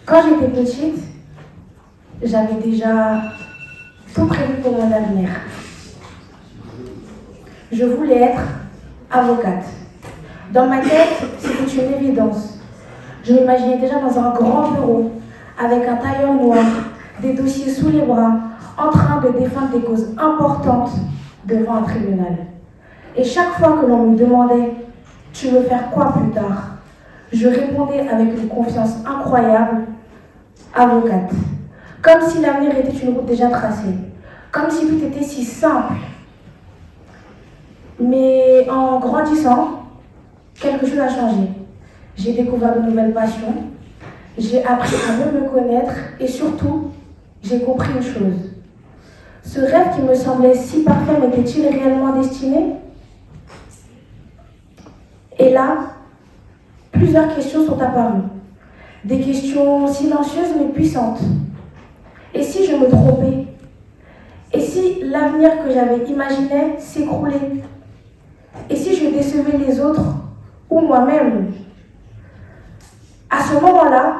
Quand j'étais petite, j'avais déjà tout prévu pour mon avenir. Je voulais être avocate. Dans ma tête, c'était une évidence. Je m'imaginais déjà dans un grand bureau, avec un tailleur noir, des dossiers sous les bras, en train de défendre des causes importantes devant un tribunal. Et chaque fois que l'on me demandait « Tu veux faire quoi plus tard ?» je répondais avec une confiance incroyable « Avocate ». Comme si l'avenir était une route déjà tracée. Comme si tout était si simple. Mais en grandissant, quelque chose a changé. J'ai découvert de nouvelles passions, j'ai appris à mieux me connaître et surtout, j'ai compris une chose. Ce rêve qui me semblait si parfait m'était-il réellement destiné? Et là, plusieurs questions sont apparues. Des questions silencieuses mais puissantes. Et si je me trompais? Et si l'avenir que j'avais imaginé s'écroulait? Et si je décevais les autres ou moi-même? À ce moment-là,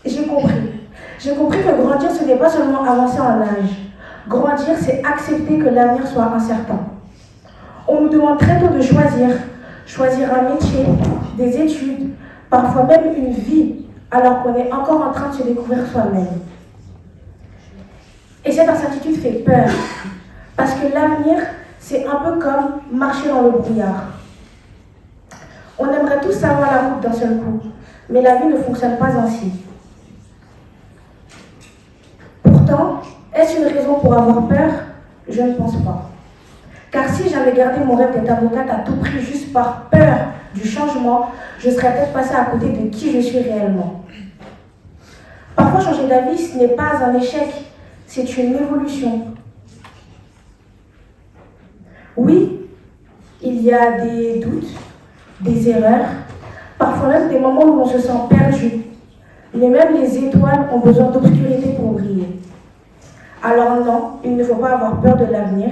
j'ai compris. J'ai compris que grandir, ce n'est pas seulement avancer en âge. Grandir, c'est accepter que l'avenir soit incertain. On nous demande très tôt de choisir. Choisir un métier, des études, parfois même une vie, alors qu'on est encore en train de se découvrir soi-même. Et cette incertitude fait peur, parce que l'avenir, c'est un peu comme marcher dans le brouillard. On aimerait tous savoir la route d'un seul coup, mais la vie ne fonctionne pas ainsi. Pourtant, est-ce une raison pour avoir peur? Je ne pense pas. Car si j'avais gardé mon rêve d'être avocate à tout prix juste par peur du changement, je serais peut-être passée à côté de qui je suis réellement. Parfois, changer d'avis, ce n'est pas un échec, c'est une évolution. Oui, il y a des doutes, des erreurs, parfois même des moments où on se sent perdu. Mais même les étoiles ont besoin d'obscurité pour briller. Alors non, il ne faut pas avoir peur de l'avenir.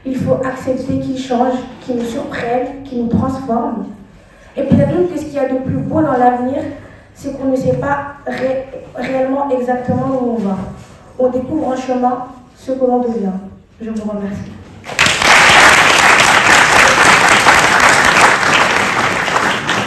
Il faut accepter qu'il change, qu'il nous surprenne, qu'il nous transforme. Et peut-être même que ce qu'il y a de plus beau dans l'avenir, c'est qu'on ne sait pas réellement exactement où on va. On découvre en chemin ce que l'on devient. Je vous remercie.